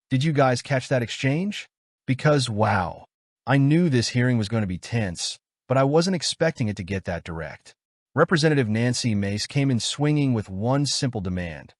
Did you guys catch that exchange? Because, wow, I knew this hearing was going to be tense, but I wasn't expecting it to get that direct. Representative Nancy Mace came in swinging with one simple demand.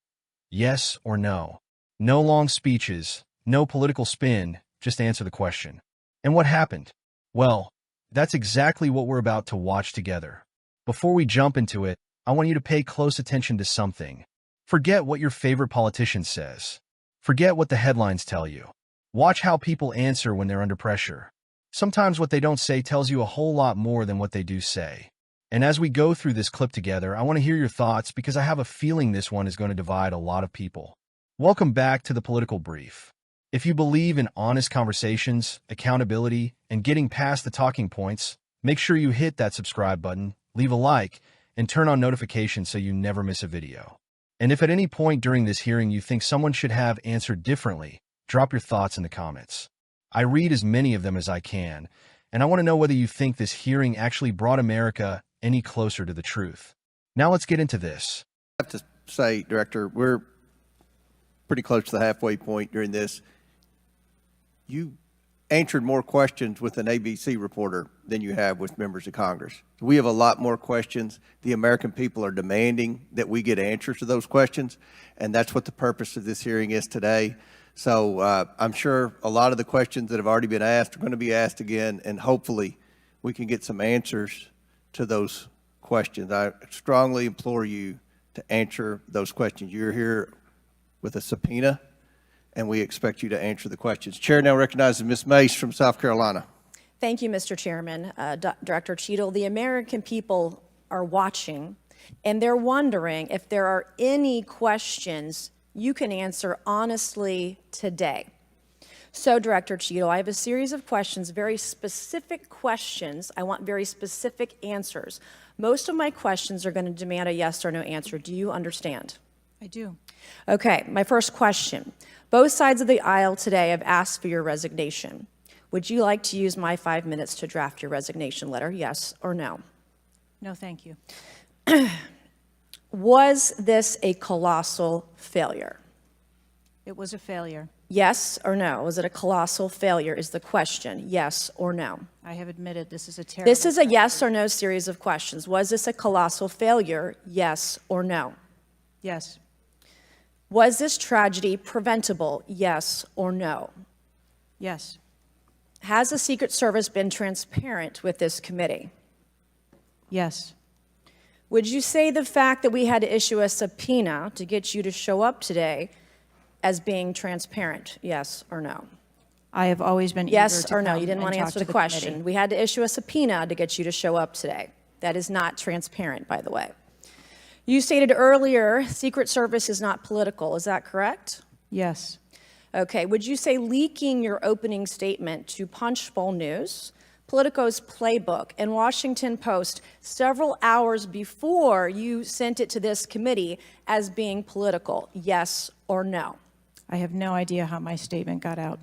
Yes or no. No long speeches, no political spin, just answer the question. And what happened? Well, that's exactly what we're about to watch together. Before we jump into it, I want you to pay close attention to something. Forget what your favorite politician says. Forget what the headlines tell you. Watch how people answer when they're under pressure. Sometimes what they don't say tells you a whole lot more than what they do say. And as we go through this clip together, I want to hear your thoughts because I have a feeling this one is going to divide a lot of people. Welcome back to the Political Brief. If you believe in honest conversations, accountability, and getting past the talking points, make sure you hit that subscribe button, leave a like, and turn on notifications so you never miss a video. And if at any point during this hearing you think someone should have answered differently, drop your thoughts in the comments. I read as many of them as I can, and I want to know whether you think this hearing actually brought America any closer to the truth. Now let's get into this. I have to say, Director, we're pretty close to the halfway point during this. You answered more questions with an ABC reporter than you have with members of Congress. We have a lot more questions. The American people are demanding that we get answers to those questions, and that's what the purpose of this hearing is today. So I'm sure a lot of the questions that have already been asked are going to be asked again, and hopefully we can get some answers to those questions. I strongly implore you to answer those questions. You're here with a subpoena, and we expect you to answer the questions. Chair now recognizes Ms. Mace from South Carolina. Thank you, Mr. Chairman. Director Cheadle, the American people are watching, and they're wondering if there are any questions you can answer honestly today. So, Director Cheadle, I have a series of questions, very specific questions. I want very specific answers. Most of my questions are going to demand a yes or no answer. Do you understand? I do. Okay, my first question. Both sides of the aisle today have asked for your resignation. Would you like to use my 5 minutes to draft your resignation letter, yes or no? No, thank you. Was this a colossal failure? It was a failure. Yes or no? Was it a colossal failure is the question, yes or no? I have admitted this is a terrible This is a yes or no series of questions. Was this a colossal failure, yes or no? Yes. Was this tragedy preventable, yes or no? Yes. Has the Secret Service been transparent with this committee? Yes. Would you say the fact that we had to issue a subpoena to get you to show up today as being transparent, yes or no? I have always been Yes eager to or no? come You didn't and want to talk answer to the question. committee. We had to issue a subpoena to get you to show up today. That is not transparent, by the way. You stated earlier, Secret Service is not political. Is that correct? Yes. Okay. Would you say leaking your opening statement to Punchbowl News, Politico's Playbook, and Washington Post several hours before you sent it to this committee as being political, yes or no? I have no idea how my statement got out.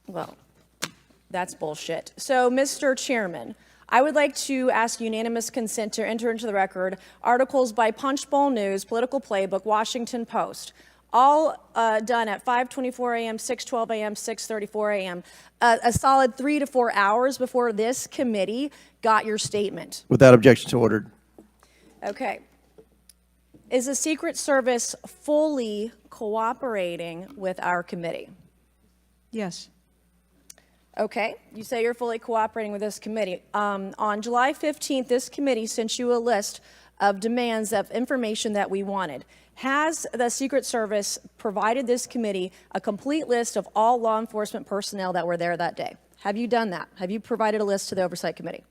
Well, that's bullshit. So, Mr. Chairman, I would like to ask unanimous consent to enter into the record articles by Punchbowl News, Political Playbook, Washington Post, all done at 5:24 a.m., 6:12 a.m., 6:34 a.m., a solid 3 to 4 hours before this committee got your statement. Without objection, so ordered. Okay. Is the Secret Service fully cooperating with our committee? Yes. Okay, you say you're fully cooperating with this committee. On July 15th, this committee sent you a list of demands of information that we wanted. Has the Secret Service provided this committee a complete list of all law enforcement personnel that were there that day? Have you done that? Have you provided a list to the Oversight Committee?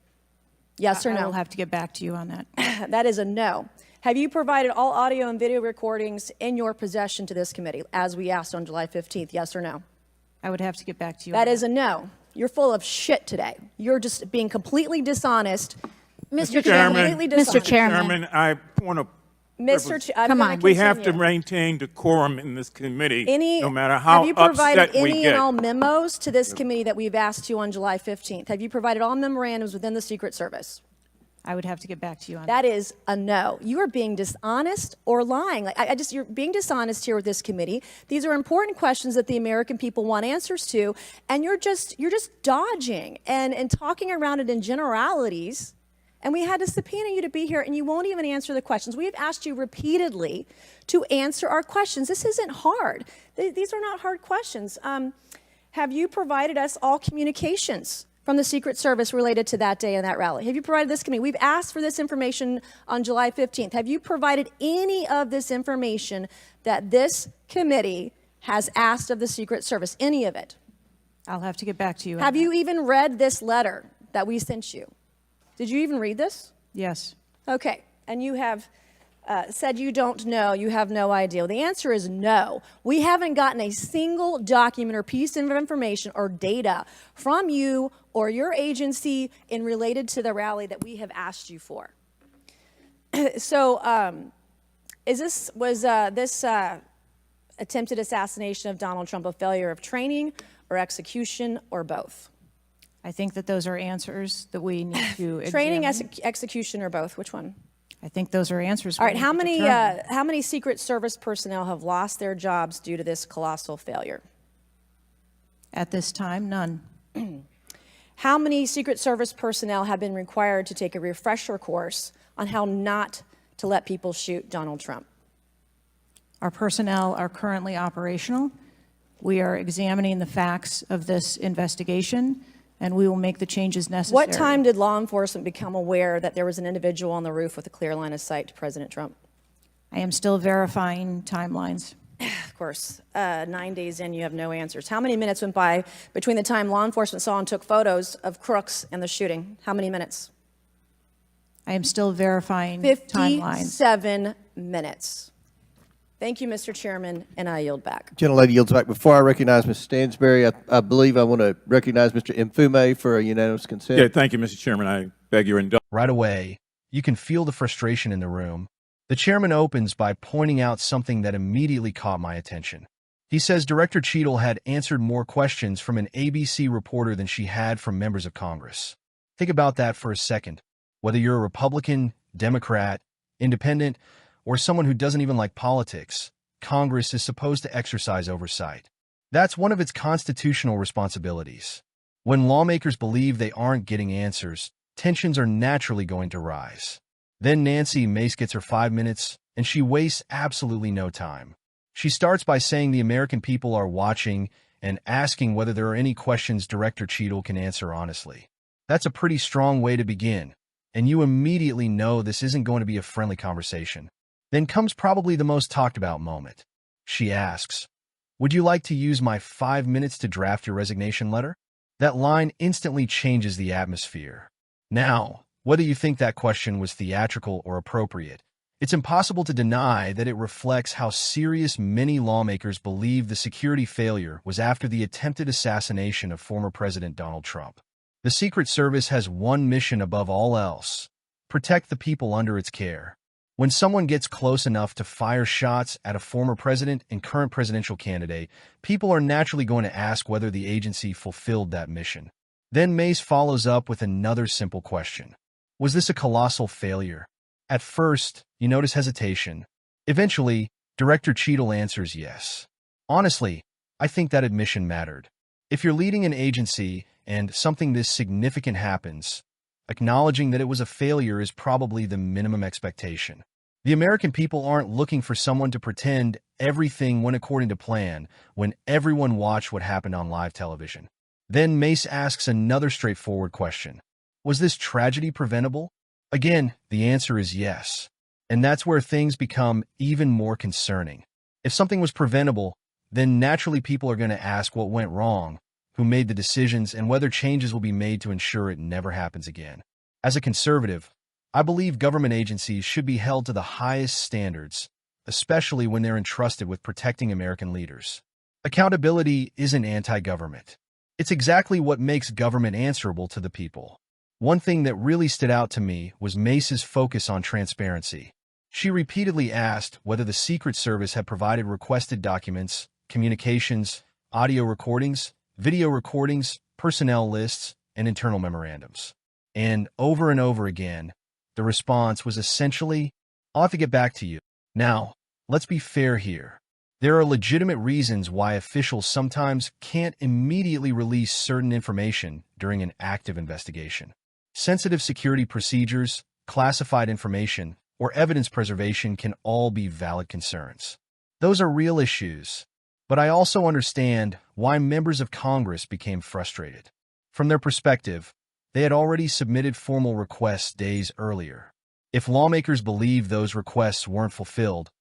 Yes or no? I will have to get back to you on that. That is a no. Have you provided all audio and video recordings in your possession to this committee, as we asked on July 15th, yes or no? I would have to get back to you That on is a no. You're full of shit today. You're just being completely dishonest. Mr. Chairman, Completely dishonest. Mr. Chairman, I want to. Come on. We have to maintain decorum in this committee, no matter how have you provided upset we any get. and all memos to this committee that we've asked you on July 15th? Have you provided all memorandums within the Secret Service? I would have to get back to you on That is a no. You are being dishonest or lying. Like you're being dishonest here with this committee. These are important questions that the American people want answers to, and you're just dodging and talking around it in generalities. And we had to subpoena you to be here, and you won't even answer the questions. We have asked you repeatedly to answer our questions. This isn't hard. These are not hard questions. Have you provided us all communications from the Secret Service related to that day and that rally? Have you provided this committee? We've asked for this information on July 15th. Have you provided any of this information that this committee has asked of the Secret Service? Any of it? I'll have to get back to you on Have that. you even read this letter that we sent you? Did you even read this? Yes. Okay, and you have said you don't know, you have no idea. Well, the answer is no. We haven't gotten a single document or piece of information or data from you or your agency in related to the rally that we have asked you for. So, was this attempted assassination of Donald Trump a failure of training or execution or both? I think that those are answers that we need to Training, examine. execution, or both? Which one? I think those are answers. All right. we How need to many determine. how many Secret Service personnel have lost their jobs due to this colossal failure? At this time, none. How many Secret Service personnel have been required to take a refresher course on how not to let people shoot Donald Trump? Our personnel are currently operational. We are examining the facts of this investigation, and we will make the changes necessary. What time did law enforcement become aware that there was an individual on the roof with a clear line of sight to President Trump? I am still verifying timelines. Of course, 9 days in, you have no answers. How many minutes went by between the time law enforcement saw and took photos of crooks and the shooting? How many minutes? I am still verifying timelines. 57 minutes. Thank you, Mr. Chairman, and I yield back. Gentlelady yields back. Before I recognize Mr. Stansberry, I believe I want to recognize Mr. Mfume for a unanimous consent. Yeah, thank you, Mr. Chairman. I beg your indulgence. Right away, you can feel the frustration in the room. The chairman opens by pointing out something that immediately caught my attention. He says Director Cheadle had answered more questions from an ABC reporter than she had from members of Congress. Think about that for a second. Whether you're a Republican, Democrat, Independent, or someone who doesn't even like politics, Congress is supposed to exercise oversight. That's one of its constitutional responsibilities. When lawmakers believe they aren't getting answers, tensions are naturally going to rise. Then Nancy Mace gets her 5 minutes, and she wastes absolutely no time. She starts by saying the American people are watching and asking whether there are any questions Director Cheadle can answer honestly. That's a pretty strong way to begin, and you immediately know this isn't going to be a friendly conversation. Then comes probably the most talked about moment. She asks, "Would you like to use my 5 minutes to draft your resignation letter?" That line instantly changes the atmosphere. Now, whether you think that question was theatrical or appropriate, it's impossible to deny that it reflects how serious many lawmakers believe the security failure was after the attempted assassination of former President Donald Trump. The Secret Service has one mission above all else: protect the people under its care. When someone gets close enough to fire shots at a former president and current presidential candidate, people are naturally going to ask whether the agency fulfilled that mission. Then Mace follows up with another simple question. Was this a colossal failure? At first, you notice hesitation. Eventually, Director Cheadle answers yes. Honestly, I think that admission mattered. If you're leading an agency and something this significant happens, acknowledging that it was a failure is probably the minimum expectation. The American people aren't looking for someone to pretend everything went according to plan when everyone watched what happened on live television. Then Mace asks another straightforward question. Was this tragedy preventable? Again, the answer is yes. And that's where things become even more concerning. If something was preventable, then naturally people are going to ask what went wrong, who made the decisions, and whether changes will be made to ensure it never happens again. As a conservative, I believe government agencies should be held to the highest standards, especially when they're entrusted with protecting American leaders. Accountability isn't anti-government. It's exactly what makes government answerable to the people. One thing that really stood out to me was Mace's focus on transparency. She repeatedly asked whether the Secret Service had provided requested documents, communications, audio recordings, video recordings, personnel lists, and internal memorandums. And over again, The response was essentially, "I'll have to get back to you." Now, let's be fair here. There are legitimate reasons why officials sometimes can't immediately release certain information during an active investigation. Sensitive security procedures, classified information, or evidence preservation can all be valid concerns. Those are real issues. But I also understand why members of Congress became frustrated. From their perspective, they had already submitted formal requests days earlier. If lawmakers believe those requests weren't fulfilled,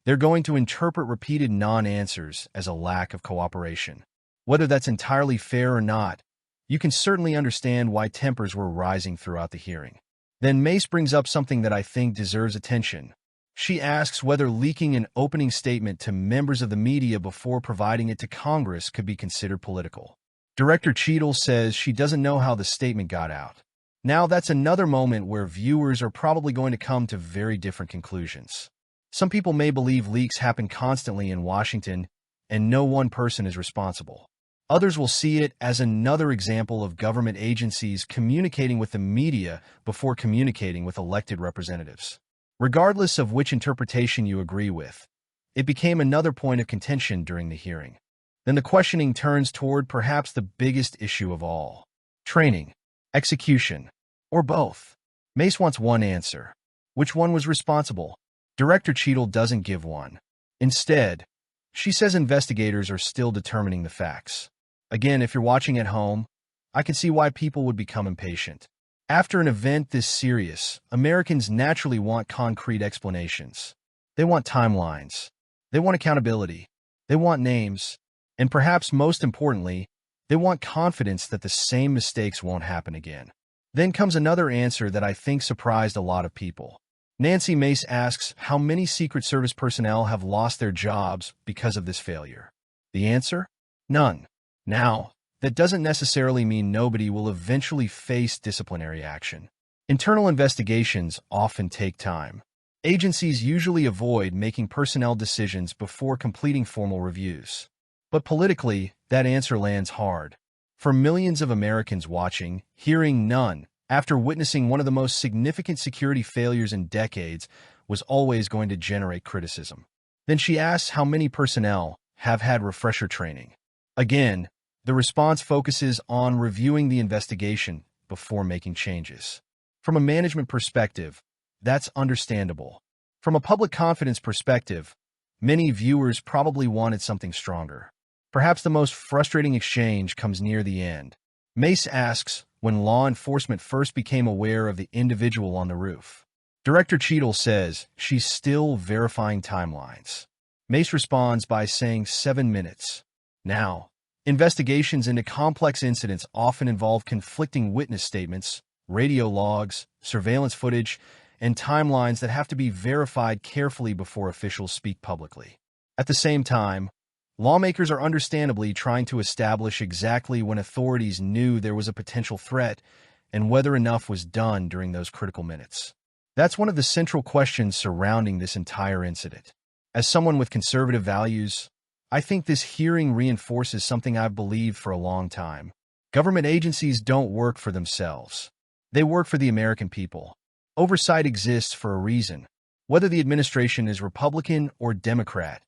they're going to interpret repeated non-answers as a lack of cooperation. Whether that's entirely fair or not, you can certainly understand why tempers were rising throughout the hearing. Then Mace brings up something that I think deserves attention. She asks whether leaking an opening statement to members of the media before providing it to Congress could be considered political. Director Cheadle says she doesn't know how the statement got out. Now that's another moment where viewers are probably going to come to very different conclusions. Some people may believe leaks happen constantly in Washington and no one person is responsible. Others will see it as another example of government agencies communicating with the media before communicating with elected representatives. Regardless of which interpretation you agree with, it became another point of contention during the hearing. Then the questioning turns toward perhaps the biggest issue of all: training, execution, or both. Mace wants one answer. Which one was responsible? Director Cheadle doesn't give one. Instead, she says investigators are still determining the facts. Again, if you're watching at home, I can see why people would become impatient. After an event this serious, Americans naturally want concrete explanations. They want timelines. They want accountability. They want names. And perhaps most importantly, they want confidence that the same mistakes won't happen again. Then comes another answer that I think surprised a lot of people. Nancy Mace asks how many Secret Service personnel have lost their jobs because of this failure. The answer? None. Now, that doesn't necessarily mean nobody will eventually face disciplinary action. Internal investigations often take time. Agencies usually avoid making personnel decisions before completing formal reviews. But politically, that answer lands hard. For millions of Americans watching, hearing none after witnessing one of the most significant security failures in decades was always going to generate criticism. Then she asks how many personnel have had refresher training. Again, the response focuses on reviewing the investigation before making changes. From a management perspective, that's understandable. From a public confidence perspective, many viewers probably wanted something stronger. Perhaps the most frustrating exchange comes near the end. Mace asks when law enforcement first became aware of the individual on the roof. Director Cheadle says she's still verifying timelines. Mace responds by saying 7 minutes. Now, investigations into complex incidents often involve conflicting witness statements, radio logs, surveillance footage, and timelines that have to be verified carefully before officials speak publicly. At the same time, lawmakers are understandably trying to establish exactly when authorities knew there was a potential threat and whether enough was done during those critical minutes. That's one of the central questions surrounding this entire incident. As someone with conservative values, I think this hearing reinforces something I've believed for a long time. Government agencies don't work for themselves. They work for the American people. Oversight exists for a reason. Whether the administration is Republican or Democrat,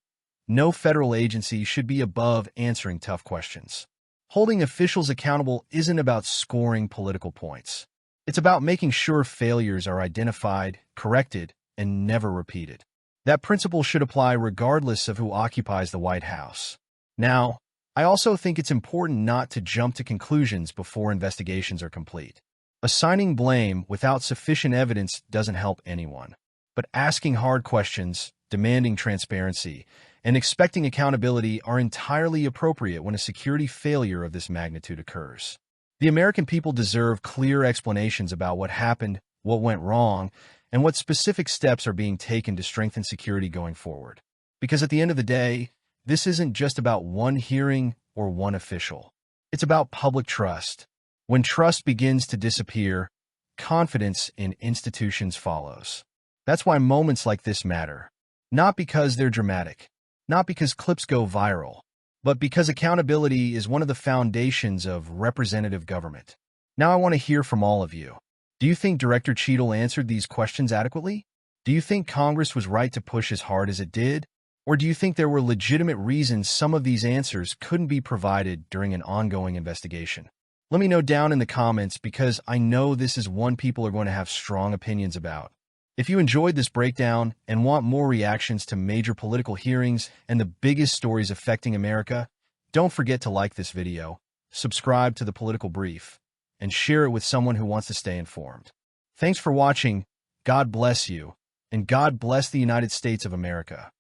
no federal agency should be above answering tough questions. Holding officials accountable isn't about scoring political points. It's about making sure failures are identified, corrected, and never repeated. That principle should apply regardless of who occupies the White House. Now, I also think it's important not to jump to conclusions before investigations are complete. Assigning blame without sufficient evidence doesn't help anyone. But asking hard questions, demanding transparency, and expecting accountability are entirely appropriate when a security failure of this magnitude occurs. The American people deserve clear explanations about what happened, what went wrong, and what specific steps are being taken to strengthen security going forward. Because at the end of the day, this isn't just about one hearing or one official. It's about public trust. When trust begins to disappear, confidence in institutions follows. That's why moments like this matter. Not because they're dramatic, not because clips go viral, but because accountability is one of the foundations of representative government. Now I want to hear from all of you. Do you think Director Cheadle answered these questions adequately? Do you think Congress was right to push as hard as it did? Or do you think there were legitimate reasons some of these answers couldn't be provided during an ongoing investigation? Let me know down in the comments because I know this is one people are going to have strong opinions about. If you enjoyed this breakdown and want more reactions to major political hearings and the biggest stories affecting America, don't forget to like this video, subscribe to the Political Brief, and share it with someone who wants to stay informed. Thanks for watching, God bless you, and God bless the United States of America.